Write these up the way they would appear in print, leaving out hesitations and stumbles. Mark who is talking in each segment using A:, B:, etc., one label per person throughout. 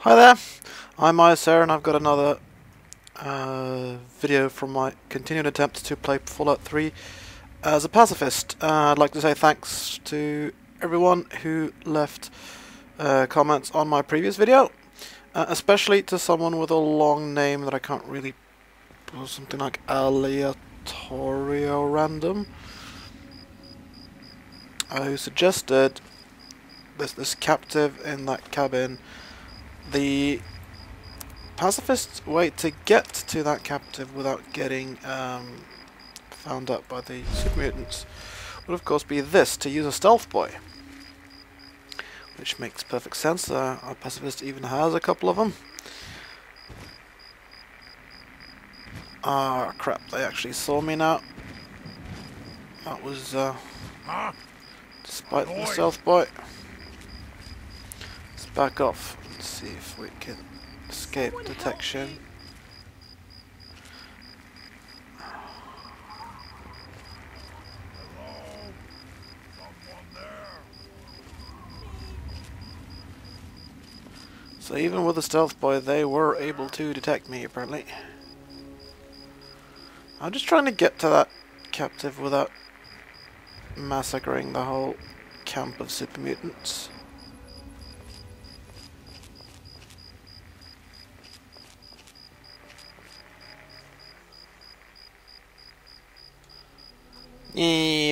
A: Hi there, I'm Sir, and I've got another video from my continued attempt to play Fallout 3 as a pacifist. I'd like to say thanks to everyone who left comments on my previous video, especially to someone with a long name that I can't really... something like aleatorio random, who suggested this captive in that cabin. The pacifist way to get to that captive without getting found out by the super mutants would of course be this, to use a stealth boy, which makes perfect sense. Our pacifist even has a couple of them. Ah, crap, they actually saw me now. That was despite the stealth boy. Let's back off and see if we can escape detection. So even with the stealth boy, they were able to detect me, apparently. I'm just trying to get to that captive without massacring the whole camp of super mutants.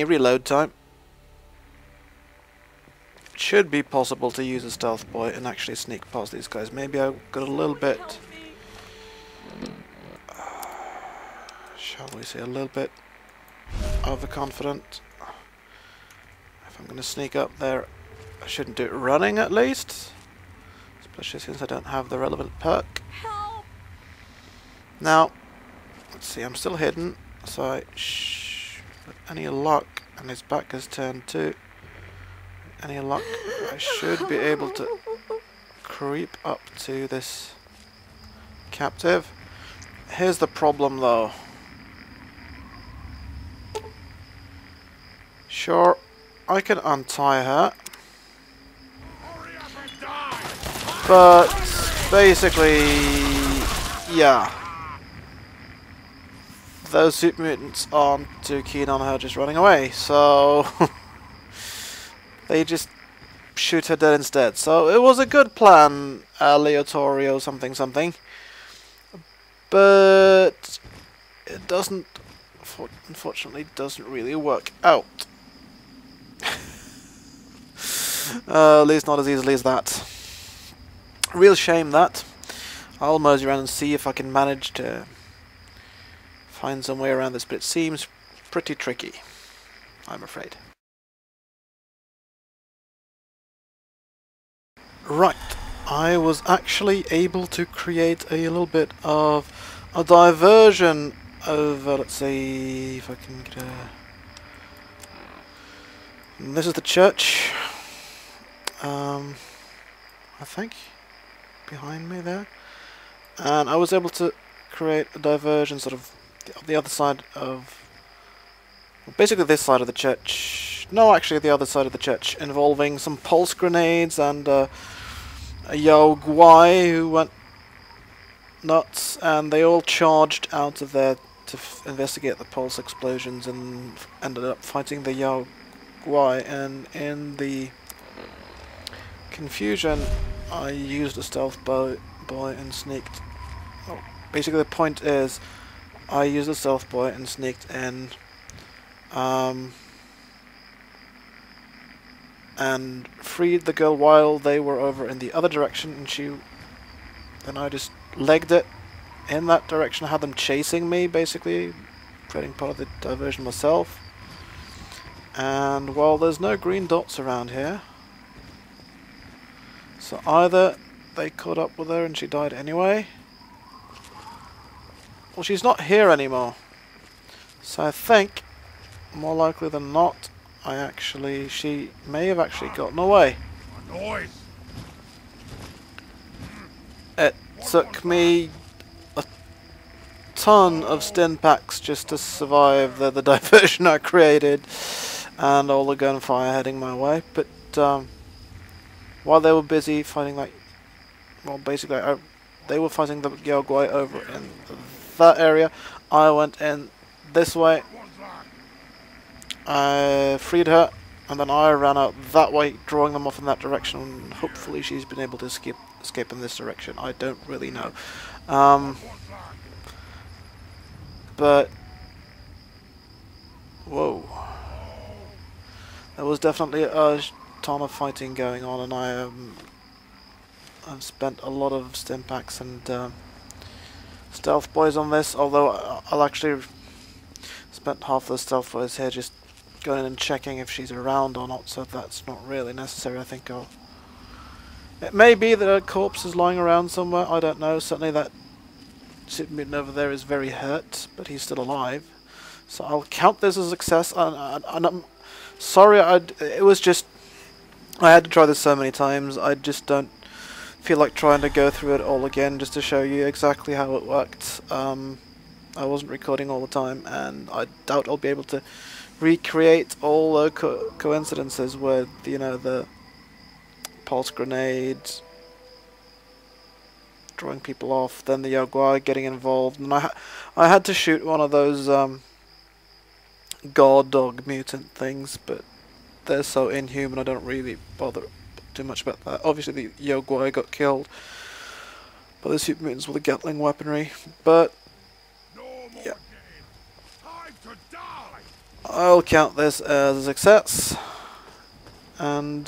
A: Reload time. It should be possible to use a stealth boy and actually sneak past these guys. Maybe I got a little bit... shall we say a little bit overconfident. If I'm going to sneak up there, I shouldn't do it running at least. Especially since I don't have the relevant perk.
B: Help.
A: Now, let's see, I'm still hidden, so I... with any luck, and his back is turned too. Any luck, I should be able to creep up to this captive. Here's the problem though. Sure, I can untie her, but basically, yeah. Those super mutants aren't too keen on her just running away, so they just shoot her dead instead. So it was a good plan, aleatorio something something, but it doesn't, unfortunately, doesn't really work out. At least not as easily as that. Real shame that. I'll mosey around and see if I can manage to find some way around this, but it seems pretty tricky, I'm afraid. Right, I was actually able to create a little bit of a diversion over, let's see if I can get a... this is the church, I think, behind me there, and I was able to create a diversion sort of the other side of, basically this side of the church, no actually the other side of the church, involving some pulse grenades and a Yao Guai who went nuts, and they all charged out of there to investigate the pulse explosions and ended up fighting the Yao Guai, and in the confusion I used a stealth boy and sneaked. Oh, basically the point is I used a stealth boy and sneaked in, and freed the girl while they were over in the other direction, and then I just legged it in that direction. I had them chasing me, basically creating part of the diversion myself. And while there's no green dots around here, so either they caught up with her and she died anyway, well, she's not here anymore. So I think, more likely than not, she may have actually gotten away. It took me a ton of stin packs just to survive the diversion I created, and all the gunfire heading my way. But while they were busy fighting that well, basically, they were fighting the Yaogwai over in that area. I went in this way. I freed her, and then I ran out that way, drawing them off in that direction. Hopefully she's been able to escape in this direction. I don't really know. But... whoa. There was definitely a ton of fighting going on, and I've spent a lot of stim packs and stealth boys on this, although I'll actually spent half the stealth boys here just going in and checking if she's around or not, so that's not really necessary. I think it may be that a corpse is lying around somewhere, I don't know. Certainly that super mutant over there is very hurt, but he's still alive. So I'll count this as a success, and I'm sorry, it was just... I had to try this so many times, I just don't feel like trying to go through it all again just to show you exactly how it worked. I wasn't recording all the time, and I doubt I'll be able to recreate all the coincidences with, you know, the pulse grenades, drawing people off, then the Yaogwai getting involved, and I had to shoot one of those guard dog mutant things, but they're so inhuman I don't really bother too much about that. Obviously the Yaogwai got killed by the super mutants with the Gatling weaponry, but yeah, I'll count this as a success and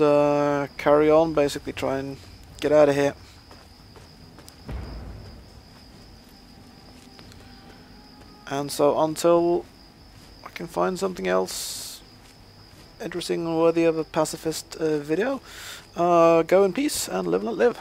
A: carry on, basically try and get out of here. And so until I can find something else interesting and worthy of a pacifist video, go in peace and live and let live.